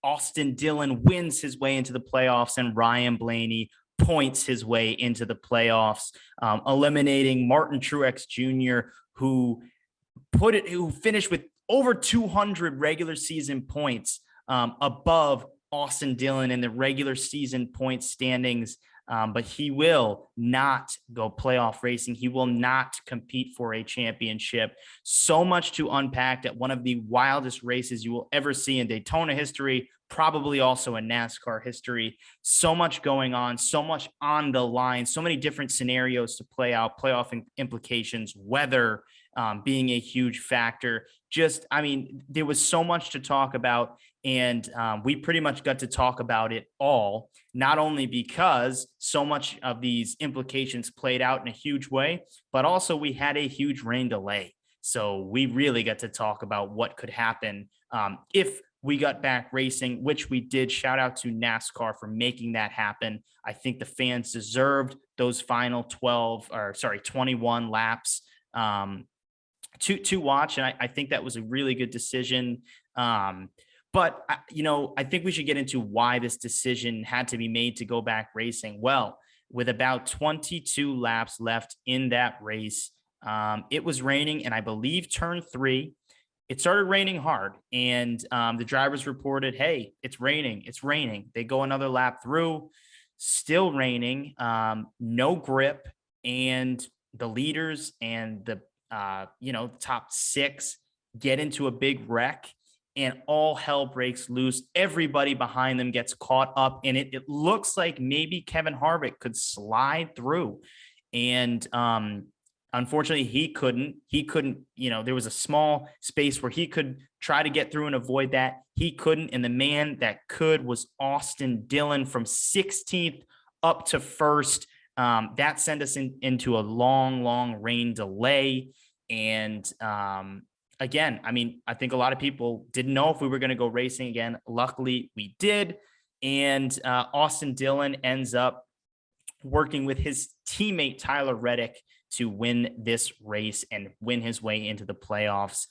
Austin Dillon wins his way into the playoffs, and Ryan Blaney points his way into the playoffs, eliminating Martin Truex Jr., who finished with over 200 regular season points, above Austin Dillon in the regular season point standings. But he will not go playoff racing. He will not compete for a championship. So much to unpack at one of the wildest races you will ever see in Daytona history, probably also in NASCAR history. So much going on, so much on the line, so many different scenarios to play out, playoff implications, weather being a huge factor. There was so much to talk about, and we pretty much got to talk about it all, not only because so much of these implications played out in a huge way, but also we had a huge rain delay. So we really got to talk about what could happen if we got back racing, which we did. Shout out to NASCAR for making that happen. I think the fans deserved those final 21 laps to watch. And I think that was a really good decision. But I think we should get into why this decision had to be made to go back racing. Well, with about 22 laps left in that race, it was raining, and I believe turn 3, it started raining hard, and the drivers reported, "Hey, it's raining. It's raining." They go another lap through, still raining, no grip, and the leaders and the top 6 get into a big wreck, and all hell breaks loose. Everybody behind them gets caught up in it. It looks like maybe Kevin Harvick could slide through, and unfortunately he couldn't. There was a small space where he could try to get through and avoid that. He couldn't, and the man that could was Austin Dillon from 16th up to 1st. That sent us into a long rain delay. And again, I think a lot of people didn't know if we were going to go racing again. Luckily, we did. And Austin Dillon ends up working with his teammate Tyler Reddick to win this race and win his way into the playoffs,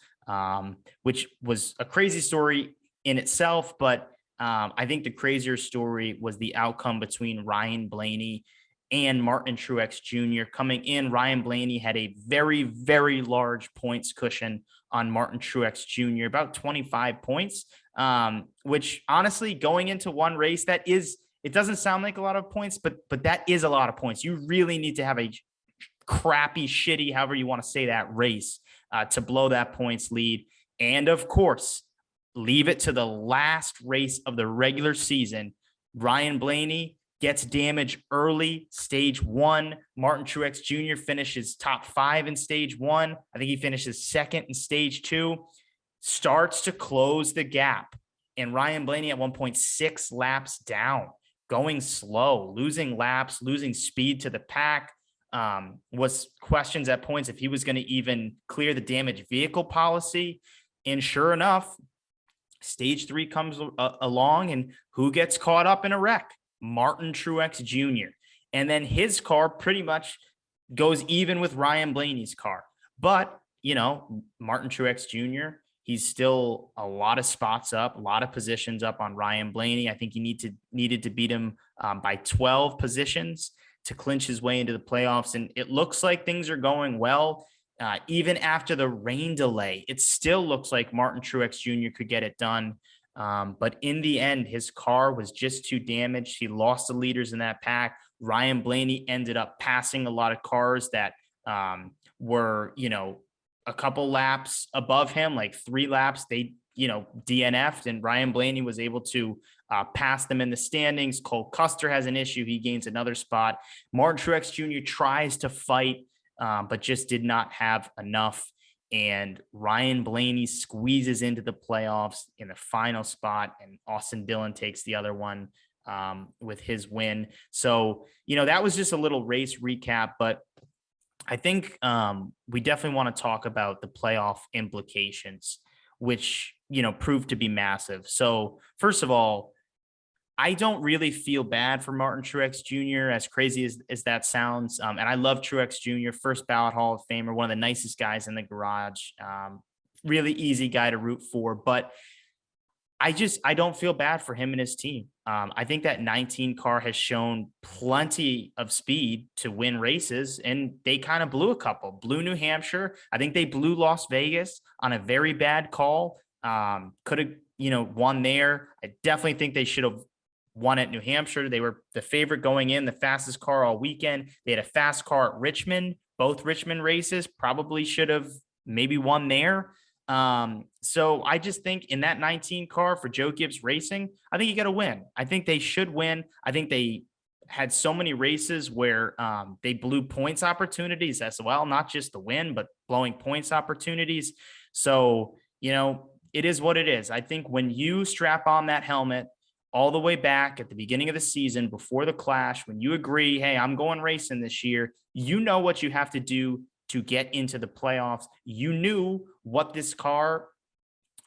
which was a crazy story in itself. But I think the crazier story was the outcome between Ryan Blaney and Martin Truex Jr. Coming in, Ryan Blaney had a very, very large points cushion on Martin Truex Jr., about 25 points, which honestly, going into one race, it doesn't sound like a lot of points, but that is a lot of points. You really need to have a crappy, shitty, however you want to say that, race to blow that points lead. And of course, leave it to the last race of the regular season. Ryan Blaney gets damage early, stage 1. Martin Truex Jr. finishes top 5 in stage 1. I think he finishes 2nd in stage 2, starts to close the gap. And Ryan Blaney at 1.6 laps down, going slow, losing laps, losing speed to the pack. Was questions at points if he was going to even clear the damaged vehicle policy. And sure enough, stage 3 comes along, and who gets caught up in a wreck? Martin Truex Jr. And then his car pretty much goes even with Ryan Blaney's car. But, Martin Truex Jr., he's still a lot of spots up, a lot of positions up on Ryan Blaney. I think he needed to beat him by 12 positions to clinch his way into the playoffs. And it looks like things are going well. Even after the rain delay, it still looks like Martin Truex Jr. could get it done. But in the end, his car was just too damaged. He lost the leaders in that pack. Ryan Blaney ended up passing a lot of cars that were, a couple laps above him, like 3 laps. They, DNF'd, and Ryan Blaney was able to pass them in the standings. Cole Custer has an issue. He gains another spot. Martin Truex Jr. tries to fight, but just did not have enough. And Ryan Blaney squeezes into the playoffs in the final spot, and Austin Dillon takes the other one. with his win. So, that was just a little race recap, but I think we definitely want to talk about the playoff implications, which, proved to be massive. So, first of all, I don't really feel bad for Martin Truex Jr., as crazy as that sounds. And I love Truex Jr., first ballot Hall of Famer, one of the nicest guys in the garage. Really easy guy to root for. But I don't feel bad for him and his team. I think that 19 car has shown plenty of speed to win races, and they kind of blew a couple. Blew New Hampshire. I think they blew Las Vegas on a very bad call. Could have, won there. I definitely think they should have won at New Hampshire. They were the favorite going in, the fastest car all weekend. They had a fast car at Richmond. Both Richmond races probably should have maybe won there. So I just think in that 19 car for Joe Gibbs Racing, I think you got to win. I think they should win. I think they had so many races where they blew points opportunities as well, not just the win, but blowing points opportunities. So, it is what it is. I think when you strap on that helmet all the way back at the beginning of the season before the clash, when you agree, hey, I'm going racing this year, you know what you have to do to get into the playoffs. You knew what this car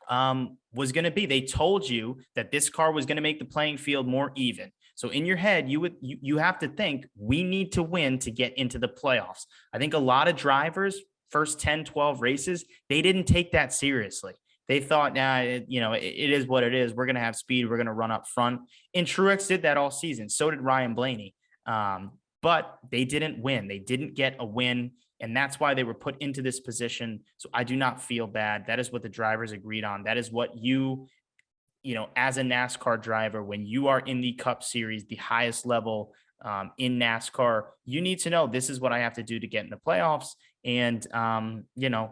was going to be. They told you that this car was going to make the playing field more even. So in your head, you have to think we need to win to get into the playoffs. I think a lot of drivers, first 10, 12 races, they didn't take that seriously. They thought, it is what it is. We're going to have speed. We're going to run up front. And Truex did that all season. So did Ryan Blaney. But they didn't win. They didn't get a win. And that's why they were put into this position. So I do not feel bad. That is what the drivers agreed on. That is what as a NASCAR driver, when you are in the Cup Series, the highest level in NASCAR, you need to know this is what I have to do to get in the playoffs. And,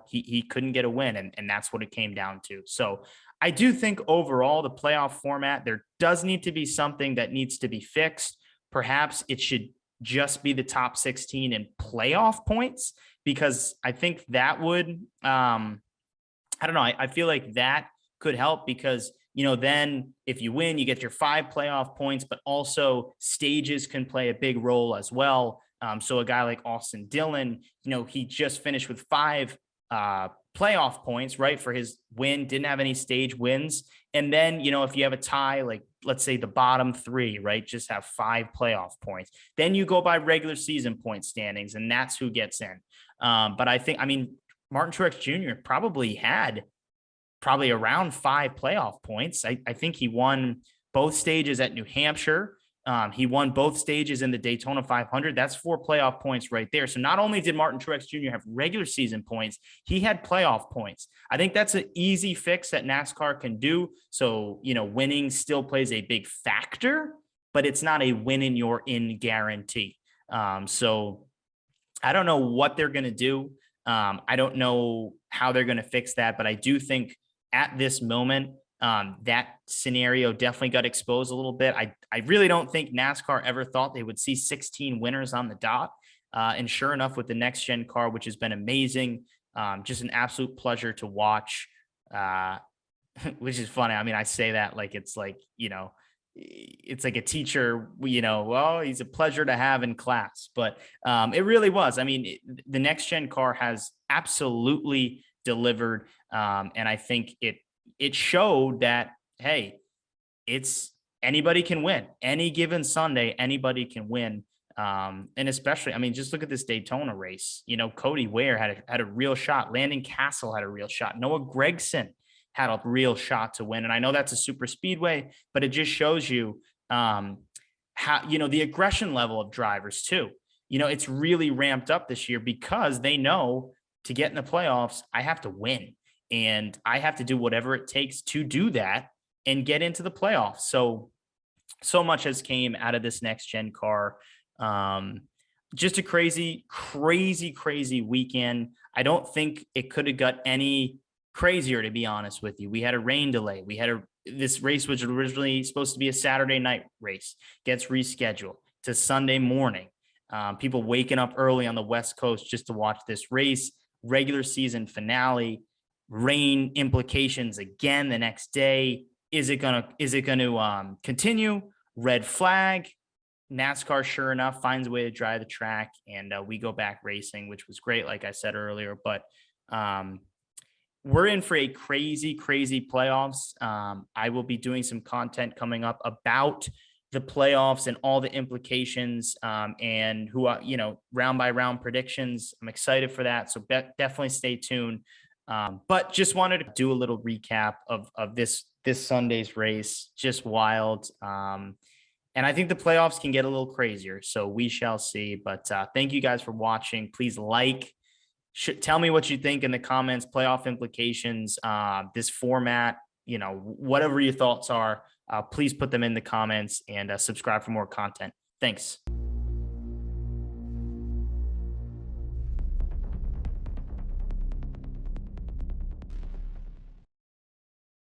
he couldn't get a win. And that's what it came down to. So I do think overall the playoff format, there does need to be something that needs to be fixed. Perhaps it should just be the top 16 in playoff points, because I think that would, I don't know. I feel like that could help because, then if you win, you get your 5 playoff points, but also stages can play a big role as well. So a guy like Austin Dillon, he just finished with 5 playoff points, right, for his win, didn't have any stage wins. And then, if you have a tie, like let's say the bottom 3, right, just have 5 playoff points. Then you go by regular season point standings, and that's who gets in. But Martin Truex Jr. probably had around 5 playoff points. I think he won both stages at New Hampshire. He won both stages in the Daytona 500. That's 4 playoff points right there. So not only did Martin Truex Jr. have regular season points, he had playoff points. I think that's an easy fix that NASCAR can do. So, winning still plays a big factor, but it's not a win in your in guarantee. So I don't know what they're going to do. I don't know how they're going to fix that, but I do think at this moment, that scenario definitely got exposed a little bit. I really don't think NASCAR ever thought they would see 16 winners on the dot. And sure enough, with the next gen car, which has been amazing, just an absolute pleasure to watch, which is funny. I say that like, it's like, it's like a teacher, well, he's a pleasure to have in class, but it really was. The next gen car has absolutely delivered. And I think it showed that, hey, it's anybody can win. Any given Sunday, anybody can win. And especially, just look at this Daytona race. Cody Ware had a real shot. Landon Castle had a real shot. Noah Gragson had a real shot to win. And I know that's a super speedway, but it just shows you how, the aggression level of drivers too. It's really ramped up this year because they know to get in the playoffs, I have to win. And I have to do whatever it takes to do that and get into the playoffs. So much has came out of this next gen car. Just a crazy weekend. I don't think it could have got any crazier, to be honest with you. We had a rain delay. This race was originally supposed to be a Saturday night race, gets rescheduled to Sunday morning. People waking up early on the West Coast just to watch this race. Regular season finale. Rain implications again the next day. Is it going to continue? red flag. NASCAR, sure enough, finds a way to dry the track, and we go back racing, which was great, like I said earlier. But we're in for a crazy, crazy playoffs. I will be doing some content coming up about the playoffs and all the implications, and who, round by round predictions. I'm excited for that. So definitely stay tuned. But just wanted to do a little recap of this Sunday's race. Just wild. And I think the playoffs can get a little crazier. So we shall see. But thank you guys for watching. Please tell me what you think in the comments, playoff implications, this format, whatever your thoughts are, please put them in the comments, and subscribe for more content. Thanks.